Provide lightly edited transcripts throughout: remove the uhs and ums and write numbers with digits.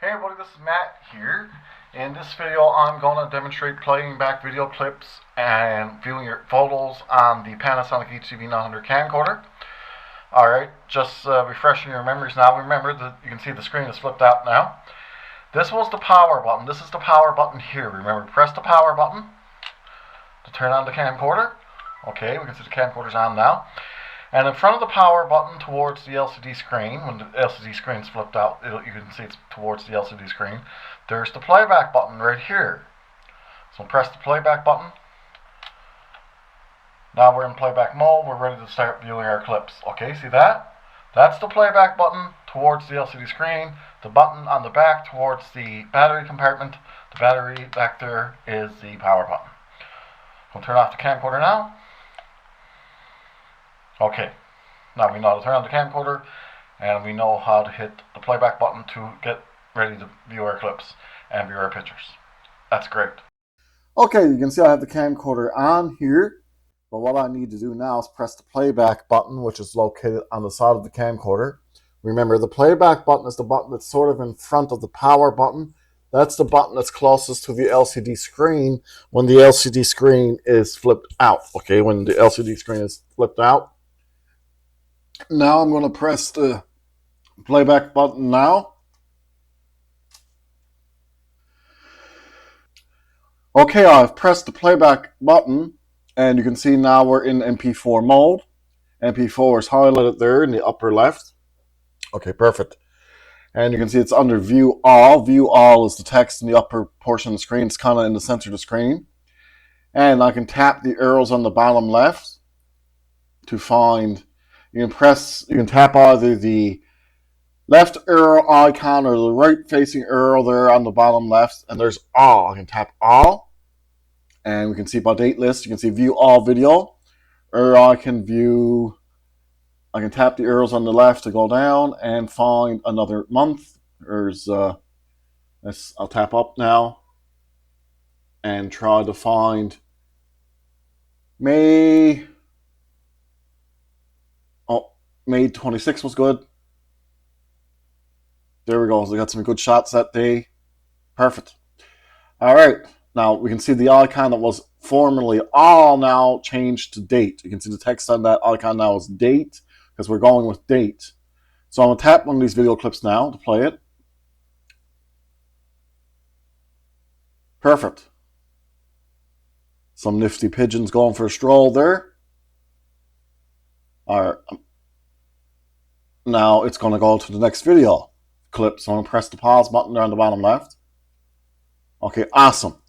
Hey everybody, this is Matt here. In this video I'm going to demonstrate playing back video clips and viewing your photos on the Panasonic HC-V900 Camcorder. Alright, just refreshing your memories now. Remember that you can see the screen is flipped out now. This was the power button. This is the power button here. Remember, press the power button to turn on the camcorder. Okay, we can see the camcorder's on now. And in front of the power button towards the LCD screen, when the LCD screen is flipped out, you can see it's towards the LCD screen, there's the playback button right here. So press the playback button. Now we're in playback mode, we're ready to start viewing our clips. Okay, see that? That's the playback button towards the LCD screen. The button on the back towards the battery compartment. The battery back there is the power button. We'll turn off the camcorder now. Okay, now we know how to turn on the camcorder and we know how to hit the playback button to get ready to view our clips and view our pictures. That's great. Okay, you can see I have the camcorder on here, but what I need to do now is press the playback button, which is located on the side of the camcorder. Remember, the playback button is the button that's sort of in front of the power button. That's the button that's closest to the LCD screen when the LCD screen is flipped out. Okay, when the LCD screen is flipped out. Now I'm going to press the playback button now. Okay, I've pressed the playback button and you can see now we're in MP4 mode. MP4 is highlighted there in the upper left. Okay, perfect. And you can see it's under View All. View All is the text in the upper portion of the screen. It's kind of in the center of the screen. And I can tap the arrows on the bottom left to find. You can tap either the left arrow icon or the right facing arrow there on the bottom left, and there's all. I can tap all, and we can see by date list. You can see view all video, or I can tap the arrows on the left to go down and find another month. There's I'll tap up now and try to find May 26 was good. There we go. So we got some good shots that day. Perfect. All right. Now we can see the icon that was formerly all now changed to date. You can see the text on that icon now is date because we're going with date. So I'm going to tap one of these video clips now to play it. Perfect. Some nifty pigeons going for a stroll there. All right. Now it's going to go to the next video clip. So I'm going to press the pause button there on the bottom left. Okay, awesome.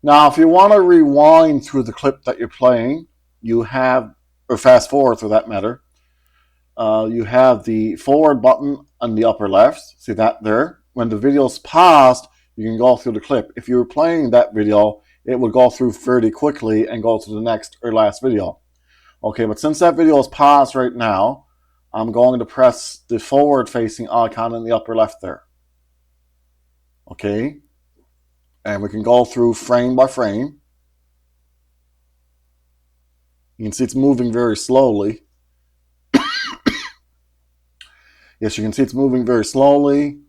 Now if you want to rewind through the clip that you're playing, you have, or fast forward for that matter, you have the forward button on the upper left. See that there? When the video's paused, you can go through the clip. If you were playing that video, it will go through fairly quickly and go to the next or last video. Okay, but since that video is paused right now, I'm going to press the forward-facing icon in the upper left there. Okay, and we can go through frame by frame. You can see it's moving very slowly. Yes, you can see it's moving very slowly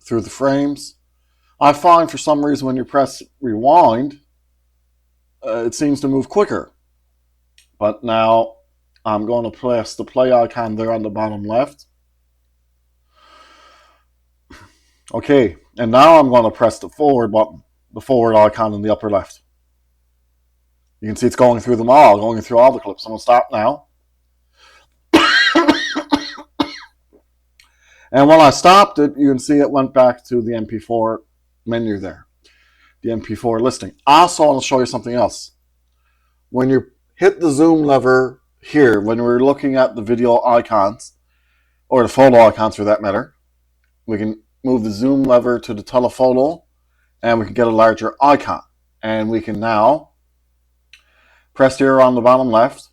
through the frames. I find for some reason when you press rewind, it seems to move quicker. But now I'm going to press the play icon there on the bottom left. Okay, and now I'm going to press the forward button, the forward icon in the upper left. You can see it's going through them all, going through all the clips. I'm going to stop now. And when I stopped it, you can see it went back to the MP4 menu there, the MP4 listing. Also, I'll show you something else. When you hit the zoom lever here, when we're looking at the video icons, or the photo icons for that matter, we can move the zoom lever to the telephoto and we can get a larger icon. And we can now press the arrow on the bottom left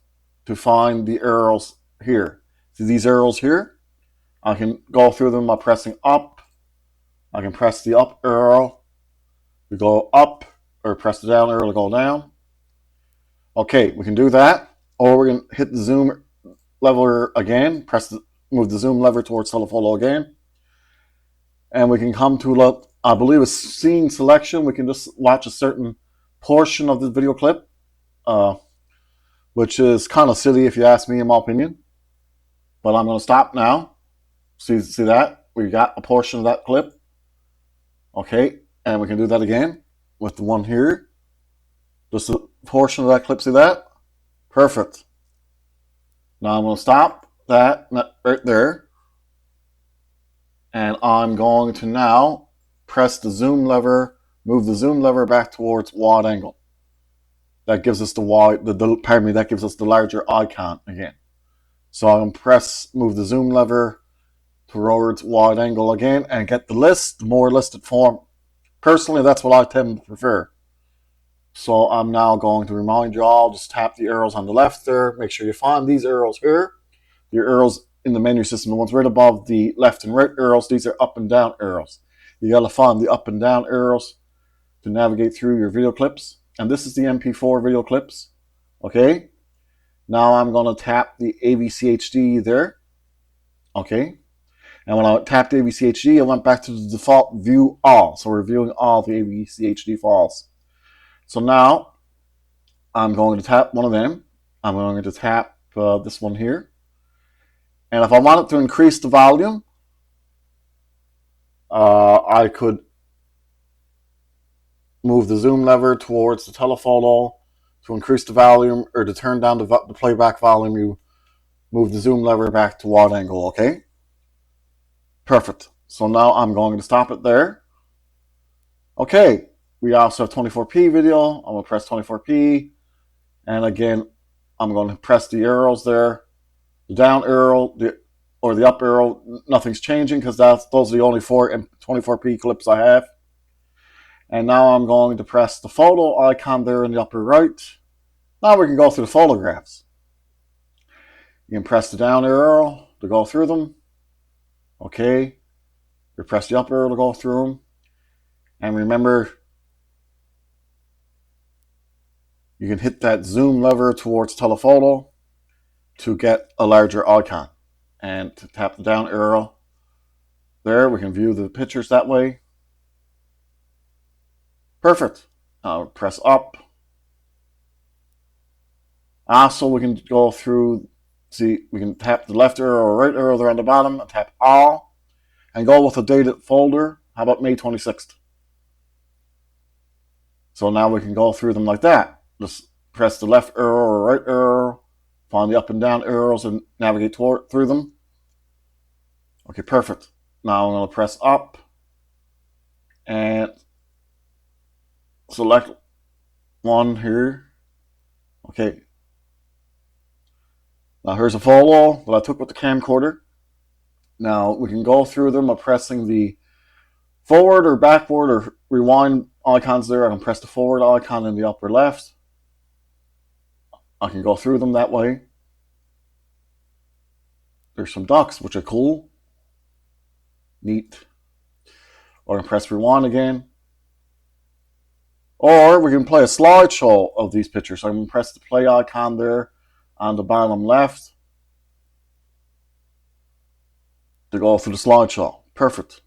to find the arrows here. See these arrows here? I can go through them by pressing up. I can press the up arrow to go up, or press the down arrow to go down. Okay, we can do that. Or we can hit the zoom lever again, move the zoom lever towards telephoto again. and we can come to, I believe, a scene selection. We can just watch a certain portion of the video clip, which is kind of silly if you ask me, in my opinion. But I'm going to stop now. See that? We got a portion of that clip. Okay, and we can do that again with the one here. Just a portion of that clip, see that? Perfect. Now I'm going to stop that right there. And I'm going to now press the zoom lever, move the zoom lever back towards wide angle. That gives us that gives us the larger icon again. So I'm going to move the zoom lever towards wide angle again and get the more listed form. Personally, that's what I tend to prefer. So I'm now going to remind you all, just tap the arrows on the left there. Make sure you find these arrows here. Your arrows in the menu system, the ones right above the left and right arrows, these are up and down arrows. You got to find the up and down arrows to navigate through your video clips. And this is the MP4 video clips. Okay. Now I'm going to tap the AVC HD there. Okay. And when I tapped AVC HD, I went back to the default view all. So we're viewing all the AVC HD files. So now I'm going to tap one of them. I'm going to tap this one here. And if I wanted to increase the volume, I could move the zoom lever towards the telephoto to increase the volume, or to turn down the playback volume, you move the zoom lever back to wide angle, okay? Perfect. So now I'm going to stop it there. Okay, we also have 24p video. I'm going to press 24p. And again, I'm going to press the arrows there. The down arrow or the up arrow, nothing's changing because those are the only 24p clips I have. And now I'm going to press the photo icon there in the upper right. Now we can go through the photographs. You can press the down arrow to go through them. Okay. You press the up arrow to go through them. And remember, you can hit that zoom lever towards telephoto to get a larger icon. And to tap the down arrow there, we can view the pictures that way. Perfect. Now press up. Also, we can go through, see, we can tap the left arrow or right arrow there on the bottom and tap all and go with a dated folder. How about May 26th? So now we can go through them like that. Just press the left arrow or right arrow, find the up and down arrows and navigate through them. Okay, perfect. Now I'm going to press up and select one here. Okay. Now here's a photo that I took with the camcorder. Now we can go through them by pressing the forward or backward or rewind icons there. I can press the forward icon in the upper left. I can go through them that way. There's some ducks, which are cool. Neat. Or I can press rewind again. Or we can play a slideshow of these pictures. So I'm going to press the play icon there on the bottom left to go through the slideshow. Perfect.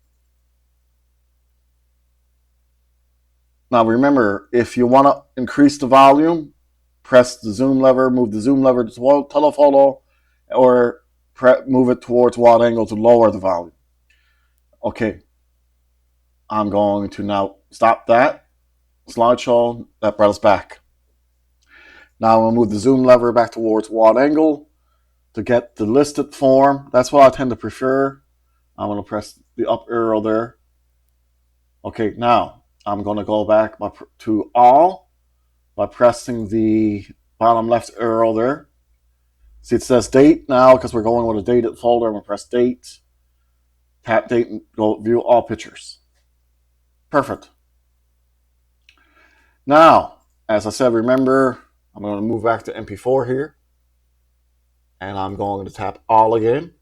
Now remember, if you want to increase the volume, press the zoom lever, move the zoom lever to telephoto, or move it towards wide angle to lower the volume. Okay. I'm going to now stop that slideshow. That brought us back. Now we'll move the zoom lever back towards wide angle to get the listed form. That's what I tend to prefer. I'm going to press the up arrow there. Okay, now I'm going to go back to all by pressing the bottom left arrow there. See, it says date now because we're going with a dated folder. I'm going to press date, tap date, and go view all pictures. Perfect. Now, as I said, remember, I'm going to move back to MP4 here. And I'm going to tap all again.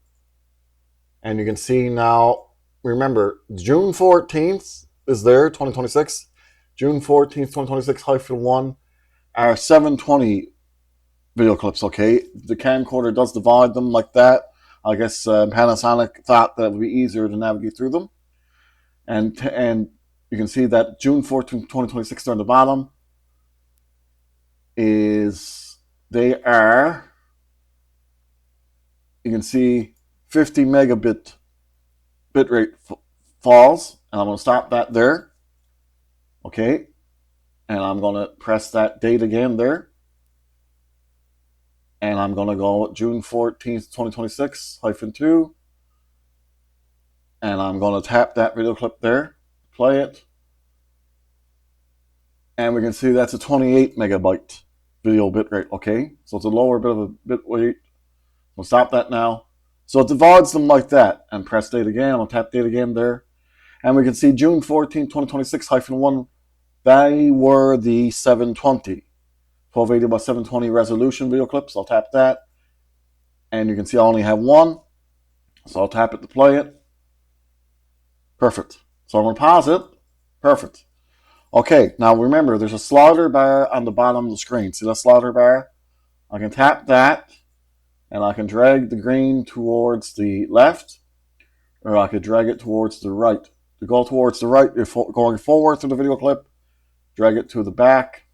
And you can see now, remember, June 14th is there, 2026. June 14th, 2026-1 are 720 video clips, okay? The camcorder does divide them like that. I guess Panasonic thought that it would be easier to navigate through them. And you can see that June 14, 2026 there on the bottom is, they are, you can see 50 megabit bitrate falls, and I'm going to stop that there. Okay, and I'm going to press that date again there, and I'm going to go June 14th, 2026 -2, and I'm going to tap that video clip there, play it, and we can see that's a 28 megabyte video bitrate. Okay, so it's a lower bit of a bit weight. We'll stop that now. So it divides them like that, and press date again. I'll tap date again there, and we can see June 14, 2026 -1. They were the 720, 1280 by 720 resolution video clips. I'll tap that, and you can see I only have one, so I'll tap it to play it. Perfect. So I'm going to pause it. Perfect. Okay, now remember, there's a slider bar on the bottom of the screen. See that slider bar? I can tap that, and I can drag the green towards the left, or I could drag it towards the right. To go towards the right, you're going forward through the video clip, drag it to the back,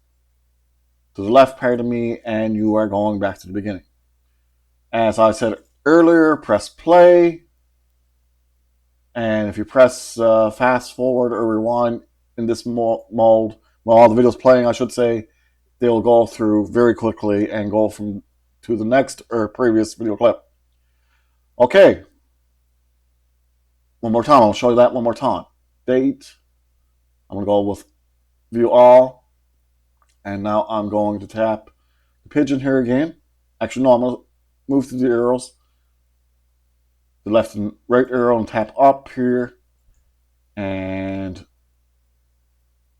to the left, pardon me, and you are going back to the beginning. As I said earlier, press play, and if you press fast forward or rewind in this mode, while all the videos playing, I should say, they'll go through very quickly and go from to the next or previous video clip. Okay, one more time. I'll show you that one more time. Date. I'm going to go with view all, and now I'm going to tap the pigeon here again. Actually, no, I'm going to move to the arrows, the left and right arrow, and tap up here, and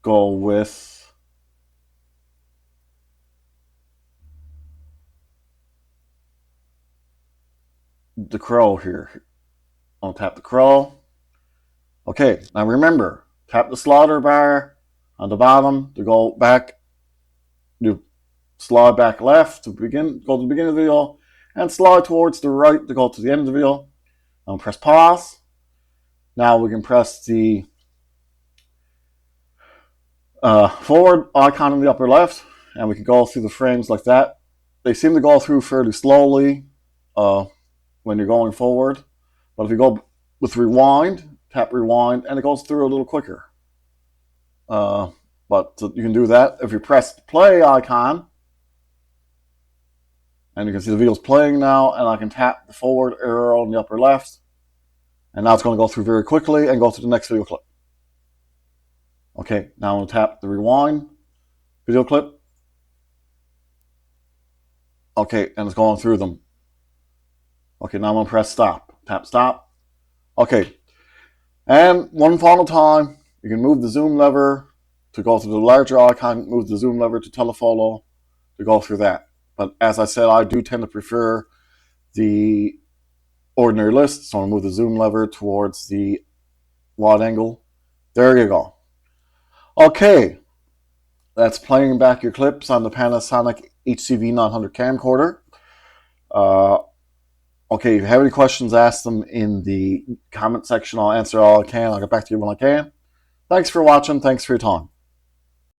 go with the crow here. I'll tap the crow. Okay, now remember, tap the slider bar on the bottom to go back. You slide back left to begin, go to the beginning of the video, and slide towards the right to go to the end of the video. And press pause. Now we can press the forward icon in the upper left, and we can go through the frames like that. They seem to go through fairly slowly when you're going forward, but if you go with rewind, tap rewind, and it goes through a little quicker. But you can do that if you press the play icon, and you can see the video's playing now, and I can tap the forward arrow in the upper left, and now it's going to go through very quickly and go to the next video clip. Okay, now I'm going to tap the rewind video clip. Okay, and it's going through them. Okay, now I'm going to press stop. Tap stop. Okay, and one final time, you can move the zoom lever to go to the larger icon, move the zoom lever to telephoto to go through that. But as I said, I do tend to prefer the ordinary list, so I'm going to move the zoom lever towards the wide angle. There you go. Okay, that's playing back your clips on the Panasonic HC-V900 Camcorder. Okay, if you have any questions, ask them in the comment section. I'll answer all I can. I'll get back to you when I can. Thanks for watching. Thanks for your time.